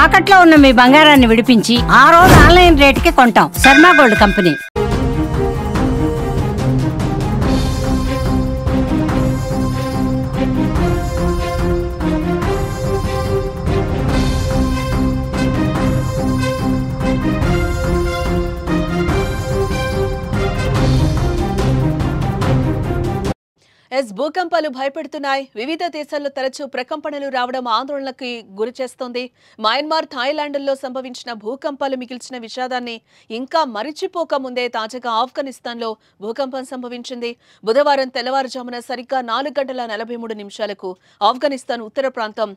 తాకట్లో ఉన్న మీ బంగారాన్ని విడిపించి ఆ రోజు ఆన్లైన్ రేటుకి కొంటాం. Sharma gold company. భూకంపాలు భయపెడుతున్నాయి. వివిధ దేశాల్లో తరచూ ప్రకంపనలు రావడం ఆందోళనకి గురిచేస్తోంది. మయన్మార్, థాయిలాండ్లో సంభవించిన భూకంపాలు మిగిల్చిన విషాదాన్ని ఇంకా మరిచిపోక ముందే తాజాగా ఆఫ్ఘనిస్తాన్లో భూకంపం సంభవించింది. బుధవారం తెల్లవారుజామున సరిగ్గా 4:43 ఆఫ్ఘనిస్తాన్ ఉత్తర ప్రాంతం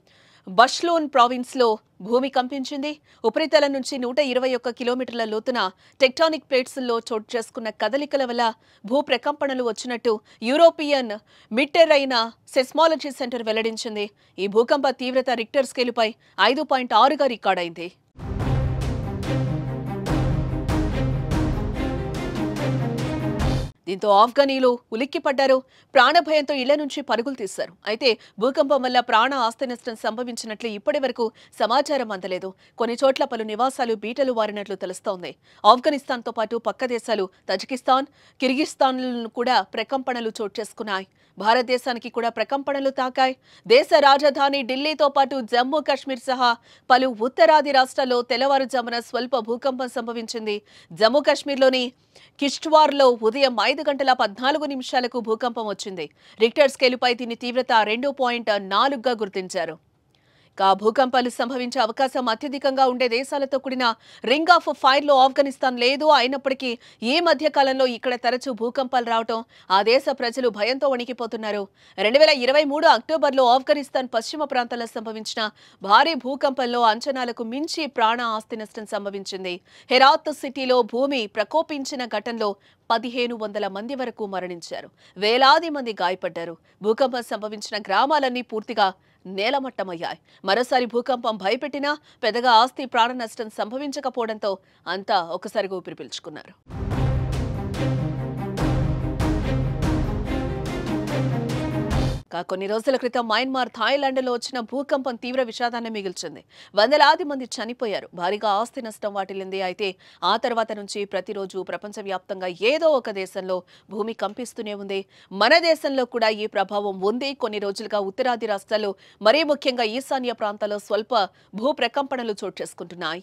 బష్లోన్ ప్రావిన్స్లో భూమి కంపించింది. ఉపరితలం నుంచి 121 కిలోమీటర్ల లోతున టెక్టానిక్ ప్లేట్స్లో చోటు చేసుకున్న కదలికల వల్ల భూ ప్రకంపనలు వచ్చినట్టు యూరోపియన్ మిడ్టెరైన్ సెస్మాలజీ సెంటర్ వెల్లడించింది. ఈ భూకంప తీవ్రత రిక్టర్ స్కేలుపై 5.6గా రికార్డైంది. దీంతో ఆఫ్ఘనీలు ఉలిక్కిపడ్డారు. ప్రాణభయంతో ఇళ్ల నుంచి పరుగులు తీశారు. అయితే భూకంపం వల్ల ప్రాణ ఆస్తి నష్టం సంభవించినట్లు ఇప్పటి వరకు సమాచారం అందలేదు. కొన్ని చోట్ల పలు నివాసాలు బీటలు వారినట్లు తెలుస్తోంది. ఆఫ్ఘనిస్తాన్తో పాటు పక్క దేశాలు తజికిస్తాన్, కిర్గిస్తాన్లను కూడా ప్రకంపనలు చోటు చేసుకున్నాయి. భారతదేశానికి కూడా ప్రకంపనలు తాకాయి. దేశ రాజధాని ఢిల్లీతో పాటు జమ్మూ కాశ్మీర్ సహా పలు ఉత్తరాది రాష్ట్రాల్లో తెల్లవారుజామున స్వల్ప భూకంపం సంభవించింది. జమ్మూ కాశ్మీర్లోని కిష్ట్వార్లో ఉదయం 5:14 భూకంపం వచ్చింది. రిక్టర్ స్కేలుపై దీని తీవ్రత 2.4గా గుర్తించారు. భూకంపాలు సంభవించే అవకాశం అత్యధికంగా ఉండే దేశాలతో కూడిన రింగ్ ఆఫ్ ఫైర్లో ఆఫ్ఘనిస్తాన్ లేదు. అయినప్పటికీ ఈ మధ్య కాలంలో ఇక్కడ తరచూ భూకంపాలు రావడం ఆ దేశ ప్రజలు భయంతో వణికిపోతున్నారు. 2023 అక్టోబర్లో ఆఫ్ఘనిస్తాన్ పశ్చిమ ప్రాంతాల్లో సంభవించిన భారీ భూకంపంలో అంచనాలకు మించి ప్రాణ ఆస్తి నష్టం సంభవించింది. హెరాత్ సిటీలో భూమి ప్రకోపించిన ఘటనలో 1500 మంది వరకు మరణించారు. వేలాది మంది గాయపడ్డారు. భూకంపం సంభవించిన గ్రామాలన్నీ పూర్తిగా నేలమట్టమయ్యాయి. మరోసారి భూకంపం భయపెట్టినా పెద్దగా ఆస్తి ప్రాణ నష్టం సంభవించకపోవడంతో అంతా ఒకసారిగా ఊపిరి పీల్చుకున్నారు. కొన్ని రోజుల క్రితం మయన్మార్, థాయిలాండ్లో వచ్చిన భూకంపం తీవ్ర విషాదాన్ని మిగిల్చింది. వందలాది మంది చనిపోయారు. భారీగా ఆస్తి నష్టం వాటిల్లింది. అయితే ఆ తర్వాత నుంచి ప్రతిరోజు ప్రపంచవ్యాప్తంగా ఏదో ఒక దేశంలో భూమి కంపిస్తూనే ఉంది. మన దేశంలో కూడా ఈ ప్రభావం ఉంది. కొన్ని రోజులుగా ఉత్తరాది రాష్ట్రాల్లో, మరీ ముఖ్యంగా ఈశాన్య ప్రాంతాల్లో స్వల్ప భూ ప్రకంపనలు చోటు చేసుకుంటున్నాయి.